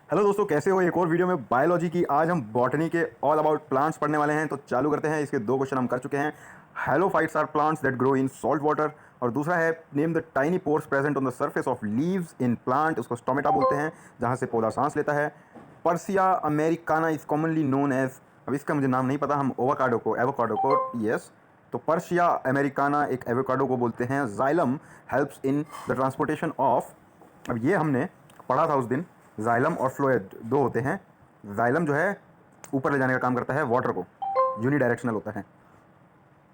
Hello दोस्तों, कैसे हो। एक और वीडियो में बायोलॉजी की। आज हम बॉटनी के ऑल अबाउट प्लांट्स पढ़ने वाले हैं, तो चालू करते हैं। इसके दो क्वेश्चन हम कर चुके हैं। Halophytes are plants that grow in salt water, और दूसरा है name the tiny pores present on the surface of leaves in plant, उसको स्टोमेटा बोलते हैं, जहाँ से पौधा सांस लेता है। Persea americana is commonly known as, अब इसका मुझे नाम नहीं पता, हम एवोकाडो को यस, तो पर्सिया अमेरिकाना एक एवोकाडो को बोलते हैं। Xylem helps in the transportation of, अब ये हमने पढ़ा था उस दिन। जाइलम और फ्लोएम दो होते हैं। जाइलम जो है ऊपर ले जाने का काम करता है वाटर को, यूनिडायरेक्शनल होता है।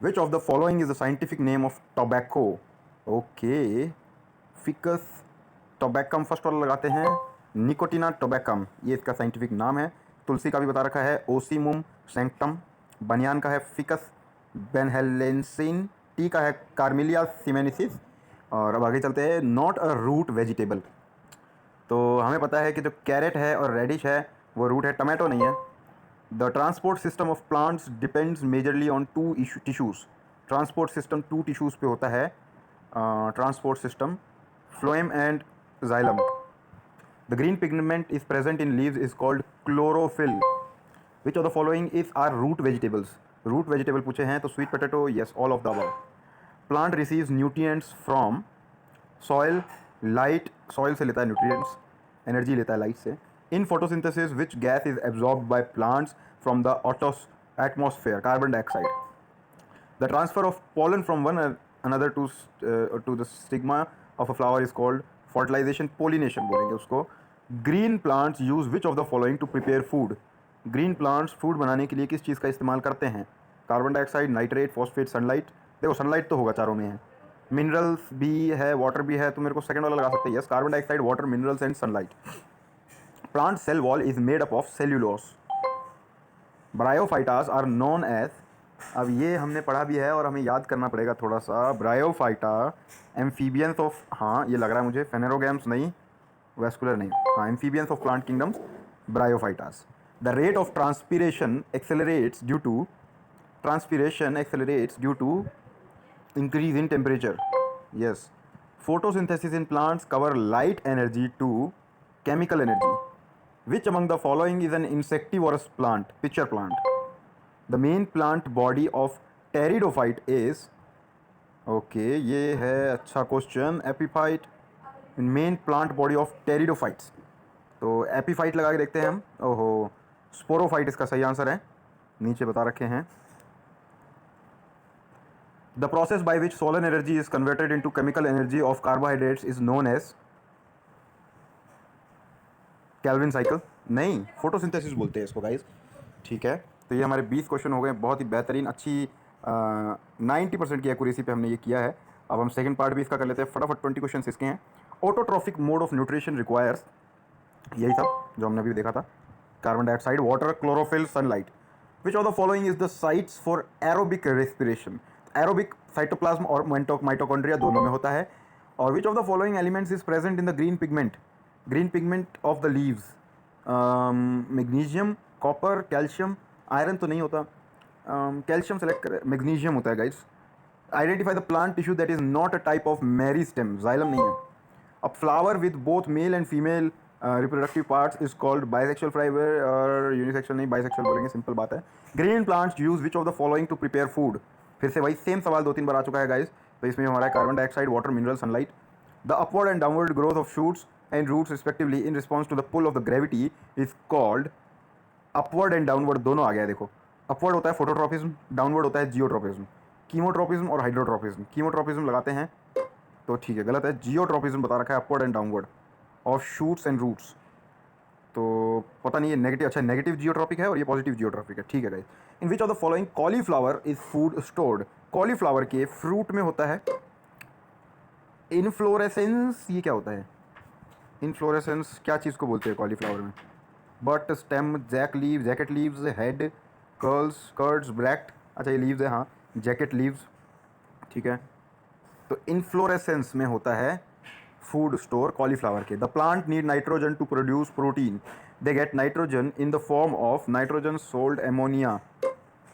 Which of the following is the scientific name of tobacco. Okay, ficus tabacum first वाला लगाते हैं। निकोटिना टोबैकम, ये इसका साइंटिफिक नाम है। तुलसी का भी बता रखा है, ओसीमुम सैंक्टम। बनियान का है फिकस बेनहेलेंसिन। टी का है कार्मिलिया सिमेनिसिस। और अब आगे चलते हैं। नॉट अ रूट वेजिटेबल, तो हमें पता है कि जो कैरेट है और रेडिश है वो रूट है, टमाटो नहीं है। The transport system of plants depends majorly on two tissues. Transport system two tissues पे होता है। Transport system phloem and xylem. The green pigment is present in leaves is called chlorophyll. Which of the following is are root vegetables. Root vegetable पूछे हैं तो sweet potato, yes, all of the above. Plant receives nutrients from soil, light, soil से लेता है nutrients, energy लेता है light से। In photosynthesis which gas is absorbed by plants from the atmosphere, carbon dioxide. The transfer of pollen from one another to the stigma of a flower is called fertilization, pollination बोलेंगे उसको। Green plants use which of the following to prepare food. Green plants food बनाने के लिए किस चीज़ का इस्तेमाल करते हैं। Carbon dioxide, nitrate, phosphate, sunlight. देखो सनलाइट तो होगा चारों में है, मिनरल्स भी है, वाटर भी है, तो मेरे को सेकंड वाला लगा सकते हैं। Yes, carbon dioxide, water, minerals and sunlight. Plant cell wall is made up of cellulose. Bryophytes are known as, अब ये हमने पढ़ा भी है और हमें याद करना पड़ेगा थोड़ा सा। ब्रायोफाइटा एम्फीबियंस ऑफ, हाँ ये लग रहा है मुझे, फेनेरोगैम्स नहीं, वेस्कुलर नहीं, हाँ amphibians of plant kingdoms, bryophytes. The rate of transpiration accelerates due to increase in temperature, yes. Photosynthesis in plants cover light energy to chemical energy. Which among the following is an insectivorous plant, pitcher plant? The main plant body of pteridophyte is, okay, ये है अच्छा question. Epiphyte, main plant body of pteridophytes, तो epiphyte लगा के देखते हैं हम। ओहो, स्पोरोफाइट इसका सही आंसर है, नीचे बता रखे हैं। The process by which solar energy is converted into chemical energy of carbohydrates is known as Calvin cycle, नहीं, फोटोसिंथेसिस बोलते हैं इसको गाइस। ठीक है, तो ये हमारे 20 क्वेश्चन हो गए, बहुत ही बेहतरीन, अच्छी 90% की एक्यूरेसी पे हमने ये किया है। अब हम सेकंड पार्ट भी इसका कर लेते हैं फटाफट। 20 क्वेश्चन इसके हैं। Autotrophic mode of nutrition requires, यही सब जो हमने अभी देखा था, carbon dioxide, water, chlorophyll, sunlight. Which of the following is the sites for aerobic respiration. Aerobic cytoplasm और माइटोकॉन्ड्रिया दोनों में होता है। और विच of the following elements is present in the green pigment, green pigment of the leaves. Magnesium, copper, calcium, iron तो नहीं होता, calcium select करें, मैग्नीशियम होता है guys. Identify the plant tissue that is not a type of meristem, xylem नहीं है। A flower with both male and female reproductive parts is called bisexual flower, और unisexual नहीं, बाइसेक्सुअल बोलेंगे, simple बात है। Green plants use which of the following to prepare food. फिर से वही सेम सवाल 2-3 बार आ चुका है गाइस, तो इसमें हमारा carbon dioxide, water, mineral, sunlight. The upward and downward growth of shoots and roots respectively in response to the pull of the gravity is called, upward and downward दोनों आ गया है देखो। अपवर्ड होता है फोटोट्रॉपिज्म, डाउनवर्ड होता है geotropism. Chemotropism और हाइड्रोट्रॉपिज्म, कीमोट्रॉपिज्म लगाते हैं तो ठीक है, गलत है, जियोट्रॉपिज्म बता रखा है, upward and downward of shoots and roots. तो पता नहीं ये नेगेटिव, अच्छा नेगेटिव जियोट्रॉपिक है और ये पॉजिटिव जियोट्रॉपिक है, ठीक है guys. In which of the following cauliflower is food stored. Cauliflower के फ्रूट में होता है इनफ्लोरेसेंस, ये क्या होता है इनफ्लोरेसेंस, क्या चीज़ को बोलते हैं कॉलीफ्लावर में। But, stem, jack leave, jacket leaves, head, curls, curds, bract, अच्छा ये लीव्स है, हाँ, जैकेट लीव्स, ठीक है। तो इनफ्लोरेसेंस में होता है फूड स्टोर कॉलीफ्लावर के। The plant need nitrogen to produce protein, they get nitrogen in the form of nitrogen solved ammonia,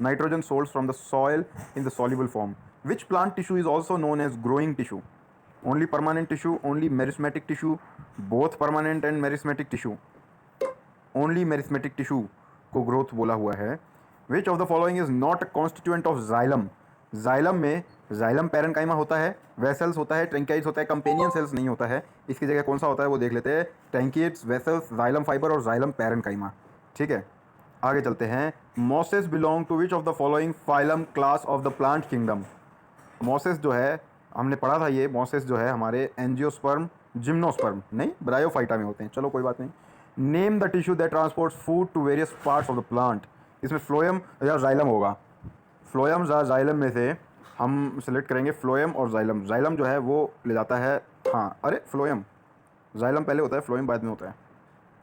nitrogen solved from the soil in the soluble form. Which plant tissue is also known as growing tissue? Only permanent tissue, only meristematic tissue, both permanent and meristematic tissue. Only meristematic tissue को growth बोला हुआ है। Which of the following is not constituent of xylem. Xylem में xylem parenchyma होता है, vessels होता है, ट्रंकाइड्स होता है, कंपेनियन सेल्स नहीं होता है। इसकी जगह कौन सा होता है वो देख लेते हैं। ट्रंकाइड्स, वेसल्स, जाइलम फाइबर और जाइलम पैरेन्काइमा। ठीक है, आगे चलते हैं। Mosses belong to which of the following phylum class of the plant kingdom. Mosses जो है हमने पढ़ा था, ये मॉसेस जो है हमारे एंजियोस्पर्म, जिम्नोस्पर्म नहीं, ब्रायोफाइटा में होते हैं। चलो कोई बात नहीं। Name the tissue that transports food to various parts of the plant. इसमें फ्लोएम या जाइलम होगा। फ्लोएम या जाइलम में से हम सेलेक्ट करेंगे फ्लोएम और जाइलम। जाइलम जो है वो ले जाता है, हाँ अरे फ्लोएम, जाइलम पहले होता है, फ्लोएम बाद में होता है।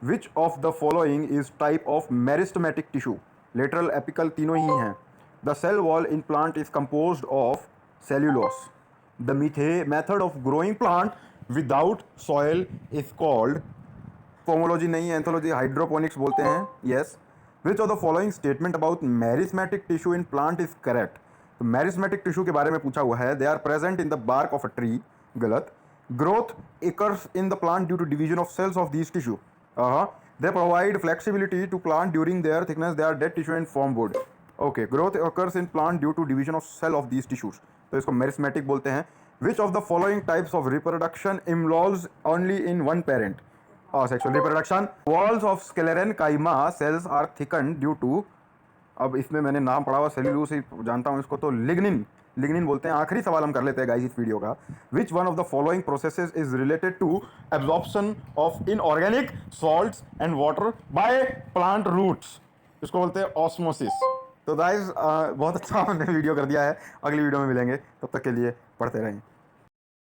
Which of the following is type of meristematic tissue. Lateral, apical तीनों ही हैं। The cell wall in plant is composed of cellulose. The method of growing plant without soil is called, pomology नहीं, anthology, hydroponics बोलते हैं। Yes. Which of the following statement about meristematic tissue in plant is correct. तो meristematic tissue के बारे में पूछा हुआ है। They are present in the bark of a tree, गलत। Growth occurs in the plant due to division of cells of these tissue. They provide flexibility to plant during their thickness. They are dead tissue and form wood. Okay, growth occurs in plant due to division of cell of these tissues. तो इसको meristematic बोलते हैं। Which of the following types of reproduction involves only in one parent? Sexual reproduction. Walls of sclerenchyma cells are thickened due to, अब इसमें मैंने नाम पढ़ा हुआ सेल्यूलोस ही जानता हूँ इसको, तो लिग्निन, लिग्निन बोलते हैं। आखिरी सवाल हम कर लेते हैं गाइस इस वीडियो का। Which one of the following processes is related to absorption of inorganic salts and water by plant roots. इसको बोलते हैं ऑस्मोसिस। तो गाइस बहुत अच्छा हमने वीडियो कर दिया है। अगली वीडियो में मिलेंगे, तब तक के लिए पढ़ते रहें।